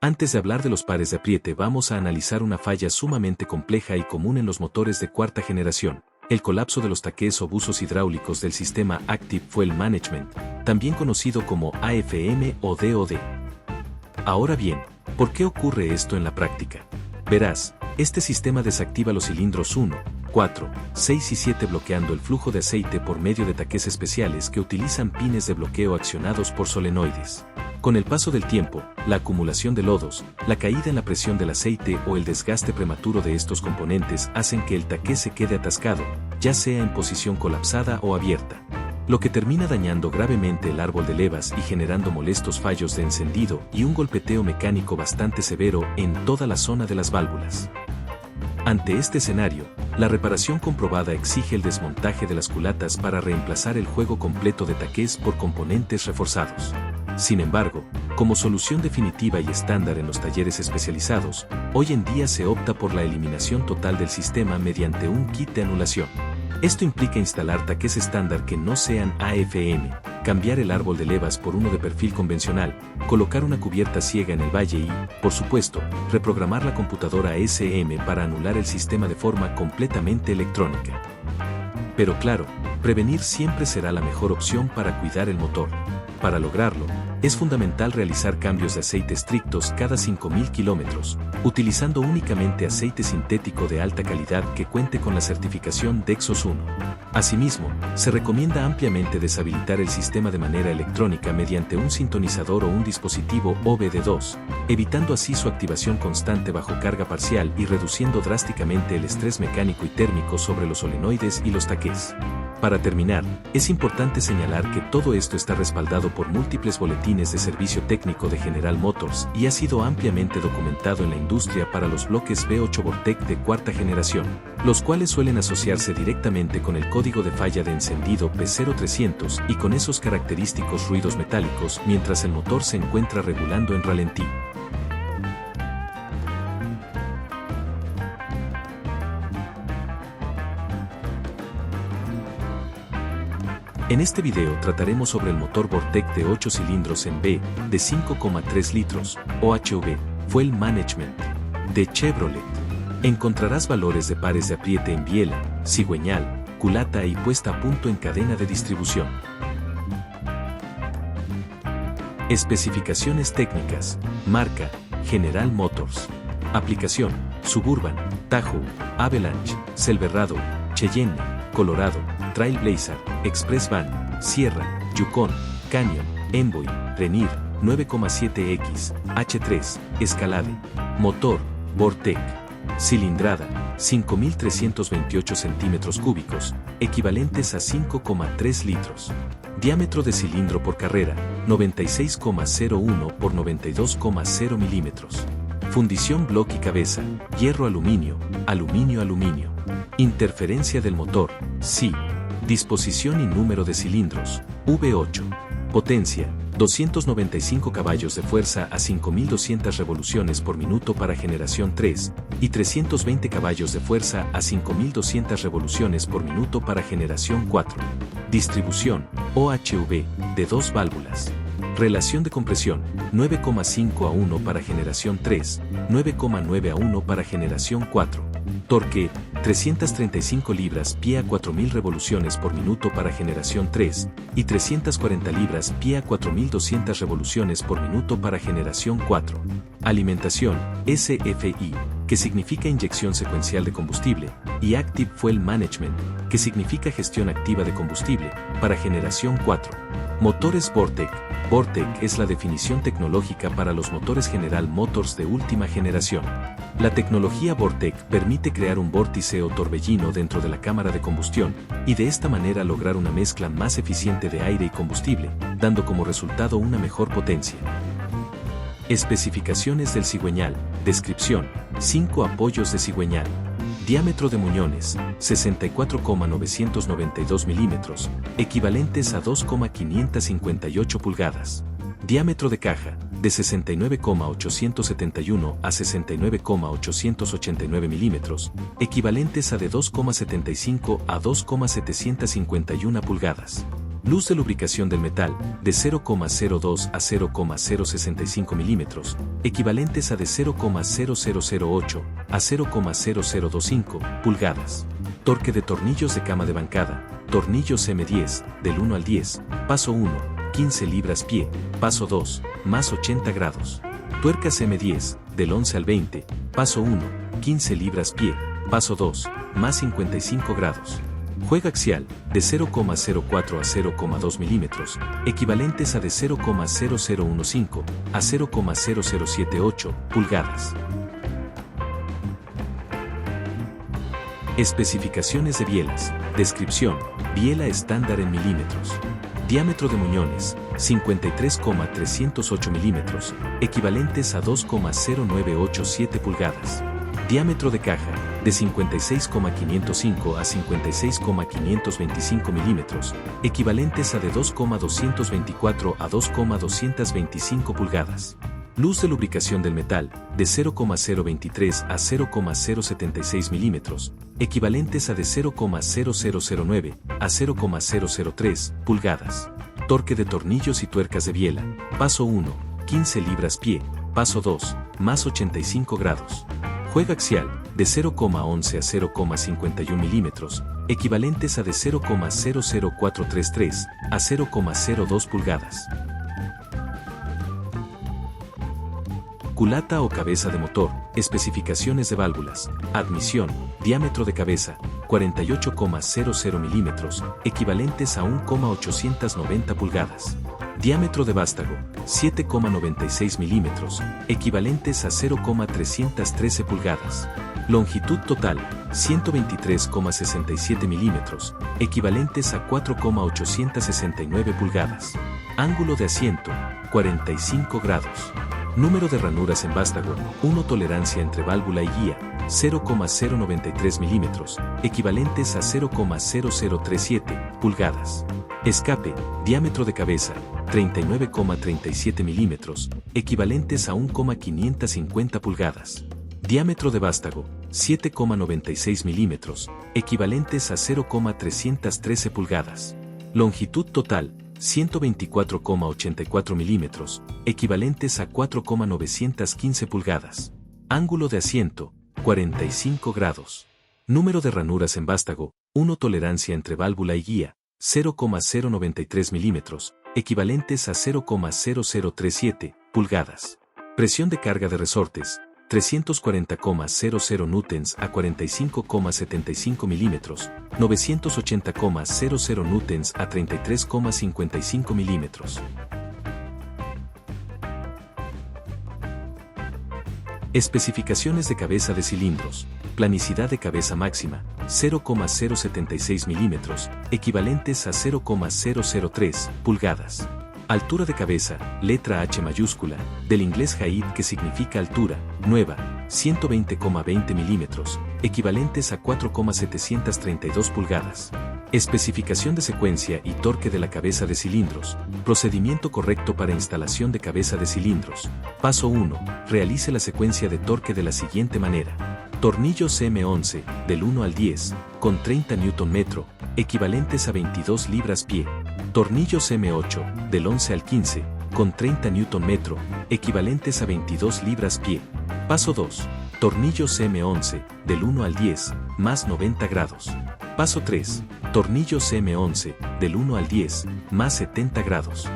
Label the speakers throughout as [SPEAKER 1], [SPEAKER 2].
[SPEAKER 1] Antes de hablar de los pares de apriete, vamos a analizar una falla sumamente compleja y común en los motores de cuarta generación, el colapso de los taqués o buzos hidráulicos del sistema Active Fuel Management, también conocido como AFM o DOD. Ahora bien, ¿por qué ocurre esto en la práctica? Verás, este sistema desactiva los cilindros 1, 4, 6 y 7 bloqueando el flujo de aceite por medio de taqués especiales que utilizan pines de bloqueo accionados por solenoides. Con el paso del tiempo, la acumulación de lodos, la caída en la presión del aceite o el desgaste prematuro de estos componentes hacen que el taqué se quede atascado, ya sea en posición colapsada o abierta, lo que termina dañando gravemente el árbol de levas y generando molestos fallos de encendido y un golpeteo mecánico bastante severo en toda la zona de las válvulas. Ante este escenario, la reparación comprobada exige el desmontaje de las culatas para reemplazar el juego completo de taqués por componentes reforzados. Sin embargo, como solución definitiva y estándar en los talleres especializados, hoy en día se opta por la eliminación total del sistema mediante un kit de anulación. Esto implica instalar taqués estándar que no sean AFM, cambiar el árbol de levas por uno de perfil convencional, colocar una cubierta ciega en el valle y, por supuesto, reprogramar la computadora SM para anular el sistema de forma completamente electrónica. Pero claro, prevenir siempre será la mejor opción para cuidar el motor. Para lograrlo, es fundamental realizar cambios de aceite estrictos cada 5.000 kilómetros, utilizando únicamente aceite sintético de alta calidad que cuente con la certificación DEXOS 1. Asimismo, se recomienda ampliamente deshabilitar el sistema de manera electrónica mediante un sintonizador o un dispositivo OBD2, evitando así su activación constante bajo carga parcial y reduciendo drásticamente el estrés mecánico y térmico sobre los solenoides y los taqués. Para terminar, es importante señalar que todo esto está respaldado por múltiples boletines de servicio técnico de General Motors y ha sido ampliamente documentado en la industria para los bloques V8 Vortec de cuarta generación, los cuales suelen asociarse directamente con el código de falla de encendido P0300 y con esos característicos ruidos metálicos mientras el motor se encuentra regulando en ralentí. En este video trataremos sobre el motor Vortec de 8 cilindros en V, de 5,3 litros, OHV, Fuel Management, de Chevrolet. Encontrarás valores de pares de apriete en biela, cigüeñal, culata y puesta a punto en cadena de distribución. Especificaciones técnicas, marca, General Motors. Aplicación, Suburban, Tahoe, Avalanche, Silverado, Cheyenne, Colorado, Trailblazer, Express Van, Sierra, Yukon, Canyon, Envoy, Renier, 9,7X, H3, Escalade. Motor, Vortec. Cilindrada, 5.328 centímetros cúbicos, equivalentes a 5,3 litros. Diámetro de cilindro por carrera, 96,01 por 92,0 milímetros. Fundición bloque y cabeza, hierro-aluminio, aluminio-aluminio. Interferencia del motor, sí. Disposición y número de cilindros, V8. Potencia, 295 caballos de fuerza a 5.200 revoluciones por minuto para generación 3, y 320 caballos de fuerza a 5.200 revoluciones por minuto para generación 4. Distribución, OHV, de 2 válvulas. Relación de compresión, 9,5 a 1 para generación 3, 9,9 a 1 para generación 4. Torque, 335 libras-pie a 4.000 revoluciones por minuto para generación 3, y 340 libras-pie a 4.200 revoluciones por minuto para generación 4. Alimentación, SFI, que significa inyección secuencial de combustible, y Active Fuel Management, que significa gestión activa de combustible, para generación 4. Motores Vortec. Vortec es la definición tecnológica para los motores General Motors de última generación. La tecnología Vortec permite crear un vórtice o torbellino dentro de la cámara de combustión, y de esta manera lograr una mezcla más eficiente de aire y combustible, dando como resultado una mejor potencia. Especificaciones del cigüeñal. Descripción: 5 apoyos de cigüeñal. Diámetro de muñones, 64,992 milímetros, equivalentes a 2,558 pulgadas. Diámetro de caja, de 69,871 a 69,889 milímetros, equivalentes a de 2,75 a 2,751 pulgadas. Luz de lubricación del metal, de 0,02 a 0,065 milímetros, equivalentes a de 0,0008 a 0,0025 pulgadas. Torque de tornillos de cama de bancada, tornillos M10, del 1 al 10, paso 1, 15 libras-pie, paso 2, más 80 grados. Tuercas M10, del 11 al 20, paso 1, 15 libras-pie, paso 2, más 55 grados. Juego axial, de 0,04 a 0,2 milímetros, equivalentes a de 0,0015 a 0,0078 pulgadas. Especificaciones de bielas. Descripción: biela estándar en milímetros. Diámetro de muñones, 53,308 milímetros, equivalentes a 2,0987 pulgadas. Diámetro de caja, de 56,505 a 56,525 milímetros, equivalentes a de 2,224 a 2,225 pulgadas. Luz de lubricación del metal, de 0,023 a 0,076 milímetros, equivalentes a de 0,0009 a 0,003 pulgadas. Torque de tornillos y tuercas de biela, paso 1, 15 libras-pie, paso 2, más 85 grados. Juego axial, de 0,11 a 0,51 milímetros, equivalentes a de 0,00433 a 0,02 pulgadas. Culata o cabeza de motor, especificaciones de válvulas, admisión, diámetro de cabeza, 48,00 milímetros, equivalentes a 1,890 pulgadas. Diámetro de vástago, 7,96 milímetros, equivalentes a 0,313 pulgadas. Longitud total, 123,67 milímetros, equivalentes a 4,869 pulgadas. Ángulo de asiento, 45 grados. Número de ranuras en vástago, 1. Tolerancia entre válvula y guía, 0,093 milímetros, equivalentes a 0,0037 pulgadas. Escape, diámetro de cabeza, 39,37 milímetros, equivalentes a 1,550 pulgadas. Diámetro de vástago, 7,96 milímetros, equivalentes a 0,313 pulgadas. Longitud total, 124,84 milímetros, equivalentes a 4,915 pulgadas. Ángulo de asiento, 45 grados. Número de ranuras en vástago, 1. Tolerancia entre válvula y guía, 0,093 milímetros, equivalentes a 0,0037 pulgadas. Presión de carga de resortes, 340,00 newtons a 45,75 milímetros, 980,00 newtons a 33,55 milímetros. Especificaciones de cabeza de cilindros. Planicidad de cabeza máxima, 0,076 milímetros, equivalentes a 0,003 pulgadas. Altura de cabeza, letra H mayúscula, del inglés height que significa altura, nueva, 120,20 milímetros, equivalentes a 4,732 pulgadas. Especificación de secuencia y torque de la cabeza de cilindros. Procedimiento correcto para instalación de cabeza de cilindros. Paso 1. Realice la secuencia de torque de la siguiente manera. Tornillos M11, del 1 al 10, con 30 Nm, equivalentes a 22 libras-pie. Tornillos M8, del 11 al 15, con 30 Nm, equivalentes a 22 libras-pie. Paso 2. Tornillos M11, del 1 al 10, más 90 grados. Paso 3. Tornillos M11, del 1 al 10, más 70 grados.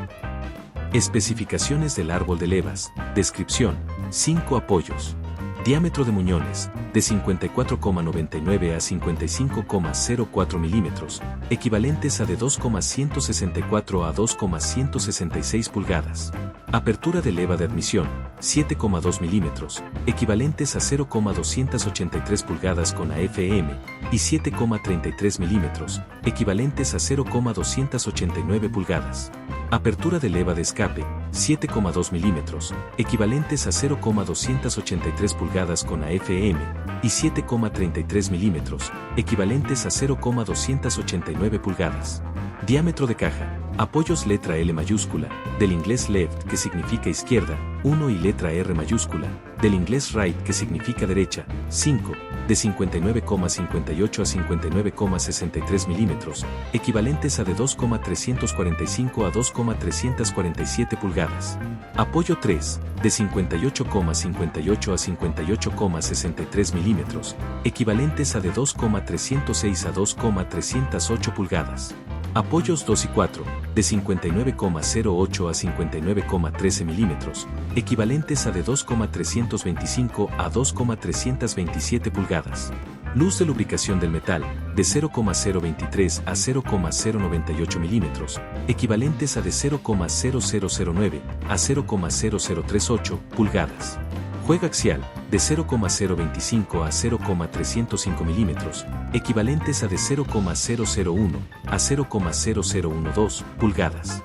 [SPEAKER 1] Especificaciones del árbol de levas. Descripción: 5 apoyos. Diámetro de muñones, de 54,99 a 55,04 milímetros, equivalentes a de 2,164 a 2,166 pulgadas. Apertura de leva de admisión, 7,2 milímetros, equivalentes a 0,283 pulgadas con AFM, y 7,33 milímetros, equivalentes a 0,289 pulgadas. Apertura de leva de escape, 7,2 milímetros, equivalentes a 0,283 pulgadas con AFM, y 7,33 milímetros, equivalentes a 0,289 pulgadas. Diámetro de caja, Apoyos letra L mayúscula, del inglés left que significa izquierda, 1 y letra R mayúscula, del inglés right que significa derecha, 5, de 59,58 a 59,63 milímetros, equivalentes a de 2,345 a 2,347 pulgadas. Apoyo 3, de 58,58 a 58,63 milímetros, equivalentes a de 2,306 a 2,308 pulgadas. Apoyos 2 y 4, de 59,08 a 59,13 milímetros, equivalentes a de 2,325 a 2,327 pulgadas. Luz de lubricación del metal, de 0,023 a 0,098 milímetros, equivalentes a de 0,0009 a 0,0038 pulgadas. Juego axial, de 0,025 a 0,305 milímetros, equivalentes a de 0,001 a 0,0012 pulgadas.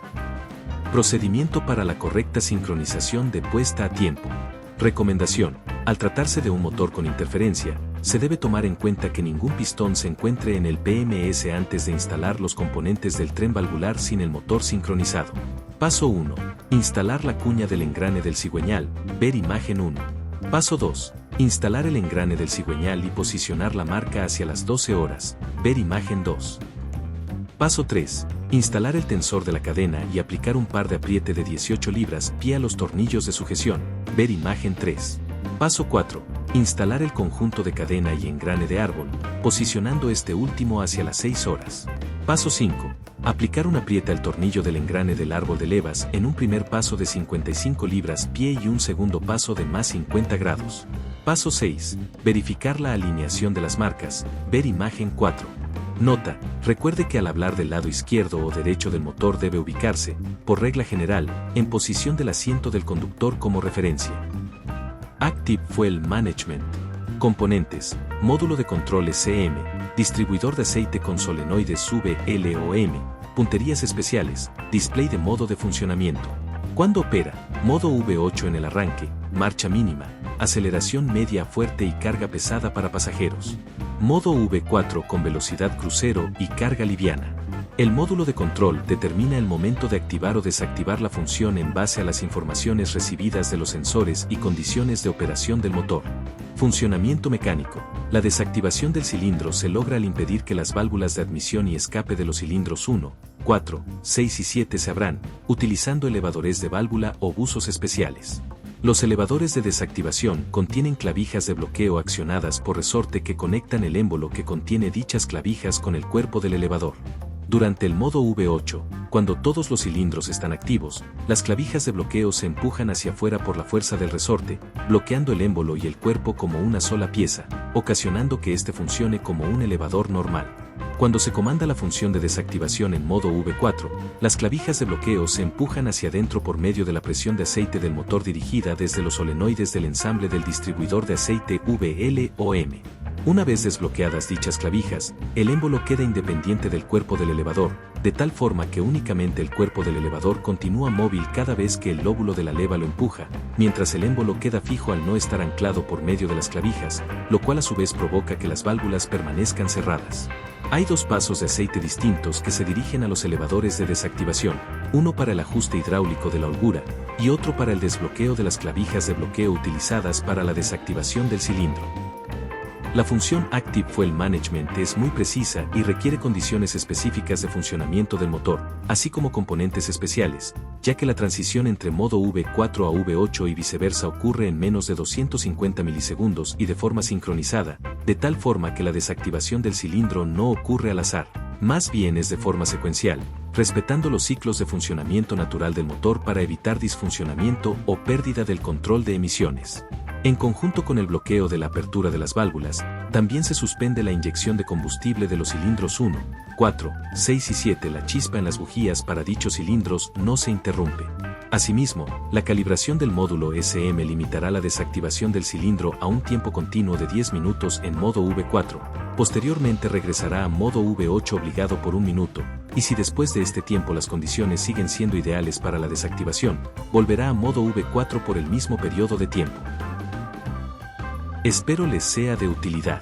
[SPEAKER 1] Procedimiento para la correcta sincronización de puesta a tiempo. Recomendación: al tratarse de un motor con interferencia, se debe tomar en cuenta que ningún pistón se encuentre en el PMS antes de instalar los componentes del tren valvular sin el motor sincronizado. Paso 1. Instalar la cuña del engrane del cigüeñal, ver imagen 1. Paso 2. Instalar el engrane del cigüeñal y posicionar la marca hacia las 12 horas, ver imagen 2. Paso 3. Instalar el tensor de la cadena y aplicar un par de apriete de 18 libras pie a los tornillos de sujeción, ver imagen 3. Paso 4. Instalar el conjunto de cadena y engrane de árbol, posicionando este último hacia las 6 horas. Paso 5. Aplicar un apriete al tornillo del engrane del árbol de levas en un primer paso de 55 libras pie y un segundo paso de más 50 grados. Paso 6. Verificar la alineación de las marcas, ver imagen 4. Nota: recuerde que al hablar del lado izquierdo o derecho del motor debe ubicarse, por regla general, en posición del asiento del conductor como referencia. Active Fuel Management. Componentes: módulo de control SM, distribuidor de aceite con solenoides VLOM, punterías especiales, display de modo de funcionamiento. Cuando opera: modo V8 en el arranque, marcha mínima, aceleración media fuerte y carga pesada para pasajeros. Modo V4 con velocidad crucero y carga liviana. El módulo de control determina el momento de activar o desactivar la función en base a las informaciones recibidas de los sensores y condiciones de operación del motor. Funcionamiento mecánico. La desactivación del cilindro se logra al impedir que las válvulas de admisión y escape de los cilindros 1, 4, 6 y 7 se abran, utilizando elevadores de válvula o buzos especiales. Los elevadores de desactivación contienen clavijas de bloqueo accionadas por resorte que conectan el émbolo que contiene dichas clavijas con el cuerpo del elevador. Durante el modo V8, cuando todos los cilindros están activos, las clavijas de bloqueo se empujan hacia afuera por la fuerza del resorte, bloqueando el émbolo y el cuerpo como una sola pieza, ocasionando que este funcione como un elevador normal. Cuando se comanda la función de desactivación en modo V4, las clavijas de bloqueo se empujan hacia adentro por medio de la presión de aceite del motor dirigida desde los solenoides del ensamble del distribuidor de aceite VLOM. Una vez desbloqueadas dichas clavijas, el émbolo queda independiente del cuerpo del elevador, de tal forma que únicamente el cuerpo del elevador continúa móvil cada vez que el lóbulo de la leva lo empuja, mientras el émbolo queda fijo al no estar anclado por medio de las clavijas, lo cual a su vez provoca que las válvulas permanezcan cerradas. Hay dos pasos de aceite distintos que se dirigen a los elevadores de desactivación, uno para el ajuste hidráulico de la holgura, y otro para el desbloqueo de las clavijas de bloqueo utilizadas para la desactivación del cilindro. La función Active Fuel Management es muy precisa y requiere condiciones específicas de funcionamiento del motor, así como componentes especiales, ya que la transición entre modo V4 a V8 y viceversa ocurre en menos de 250 milisegundos y de forma sincronizada, de tal forma que la desactivación del cilindro no ocurre al azar, más bien es de forma secuencial, respetando los ciclos de funcionamiento natural del motor para evitar disfuncionamiento o pérdida del control de emisiones. En conjunto con el bloqueo de la apertura de las válvulas, también se suspende la inyección de combustible de los cilindros 1, 4, 6 y 7. La chispa en las bujías para dichos cilindros no se interrumpe. Asimismo, la calibración del módulo SM limitará la desactivación del cilindro a un tiempo continuo de 10 minutos en modo V4, posteriormente regresará a modo V8 obligado por 1 minuto, y si después de este tiempo las condiciones siguen siendo ideales para la desactivación, volverá a modo V4 por el mismo periodo de tiempo. Espero les sea de utilidad.